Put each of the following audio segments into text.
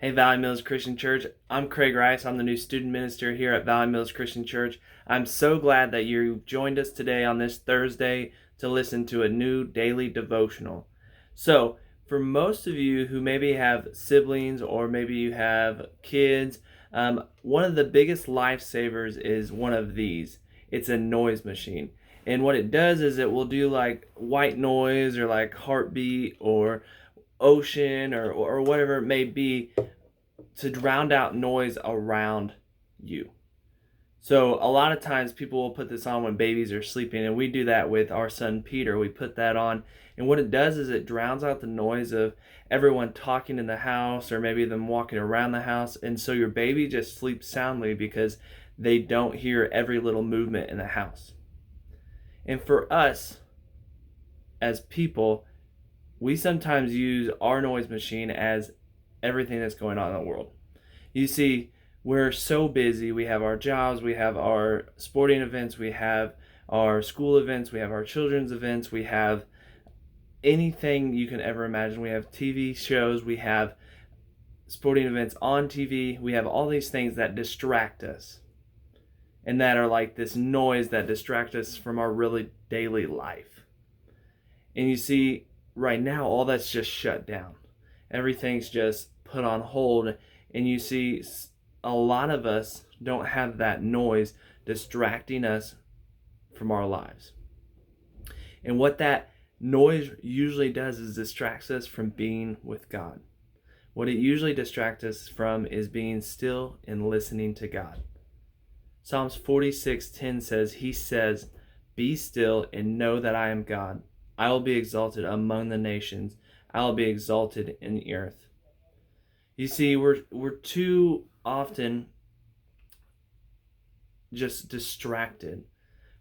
Hey, Valley Mills Christian Church. I'm Craig Rice. I'm the new student minister here at Valley Mills Christian Church. I'm so glad that you joined us today on this Thursday to listen to a new daily devotional. So, for most of you who maybe have siblings or maybe you have kids, one of the biggest lifesavers is one of these. It's a noise machine. And what it does is it will do like white noise or like heartbeat or ocean or whatever it may be to drown out noise around you. So a lot of times people will put this on when babies are sleeping, and we do that with our son Peter. We put that on, and what it does is it drowns out the noise of everyone talking in the house or maybe them walking around the house, and so your baby just sleeps soundly because they don't hear every little movement in the house. And for us as people, we sometimes use our noise machine as everything that's going on in the world. You see, we're so busy. We have our jobs, we have our sporting events, we have our school events, we have our children's events, we have anything you can ever imagine. We have TV shows, we have sporting events on TV, we have all these things that distract us and that are like this noise that distract us from our really daily life. And you see, right now, all that's just shut down. Everything's just put on hold, and you see a lot of us don't have that noise distracting us from our lives. And what that noise usually does is distracts us from being with God. What it usually distracts us from is being still and listening to God. Psalms 46:10 says, He says, "Be still and know that I am God. I will be exalted among the nations. I will be exalted in the earth." You see, we're too often just distracted.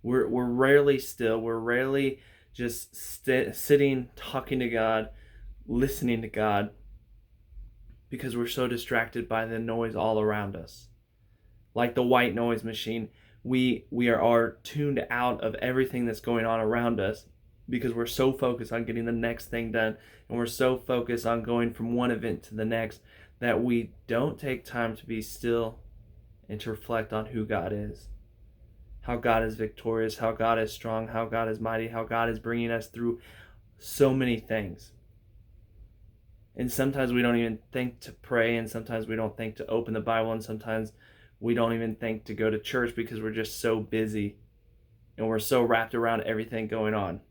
We're rarely still. We're rarely just sitting, talking to God, listening to God, because we're so distracted by the noise all around us. Like the white noise machine, we are tuned out of everything that's going on around us because we're so focused on getting the next thing done, and we're so focused on going from one event to the next that we don't take time to be still and to reflect on who God is, how God is victorious, how God is strong, how God is mighty, how God is bringing us through so many things. And sometimes we don't even think to pray, and sometimes we don't think to open the Bible, and sometimes we don't even think to go to church because we're just so busy and we're so wrapped around everything going on.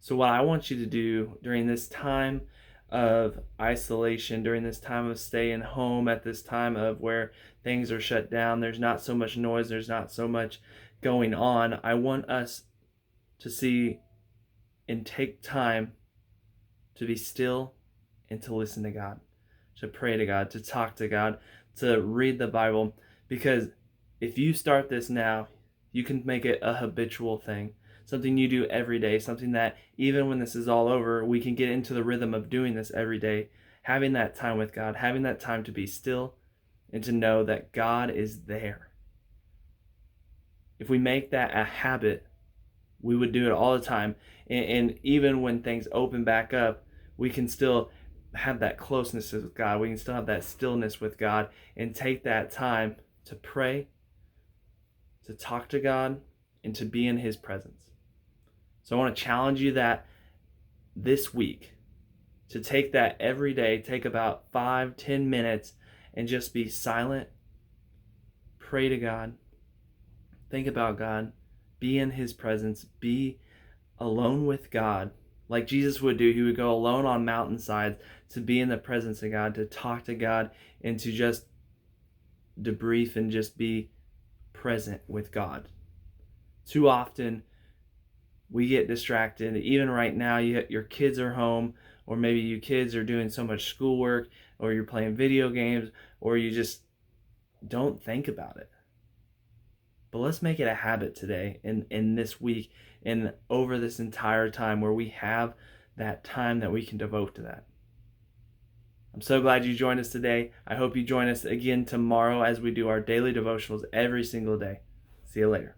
So what I want you to do during this time of isolation, during this time of staying home, at this time of where things are shut down, there's not so much noise, there's not so much going on, I want us to see and take time to be still and to listen to God, to pray to God, to talk to God, to read the Bible, because if you start this now, you can make it a habitual thing, something you do every day, something that even when this is all over, we can get into the rhythm of doing this every day, having that time with God, having that time to be still and to know that God is there. If we make that a habit, we would do it all the time, and even when things open back up, we can still have that closeness with God. We can still have that stillness with God and take that time to pray, to talk to God, and to be in His presence. So I want to challenge you that this week to take that every day, take about 5-10 minutes and just be silent, pray to God, think about God, be in His presence, be alone with God. Like Jesus would do, He would go alone on mountainsides to be in the presence of God, to talk to God, and to just debrief and just be present with God. Too often, we get distracted. Even right now, your kids are home, or maybe you kids are doing so much schoolwork, or you're playing video games, or you just don't think about it. But let's make it a habit today, in this week, and over this entire time where we have that time that we can devote to that. I'm so glad you joined us today. I hope you join us again tomorrow as we do our daily devotionals every single day. See you later.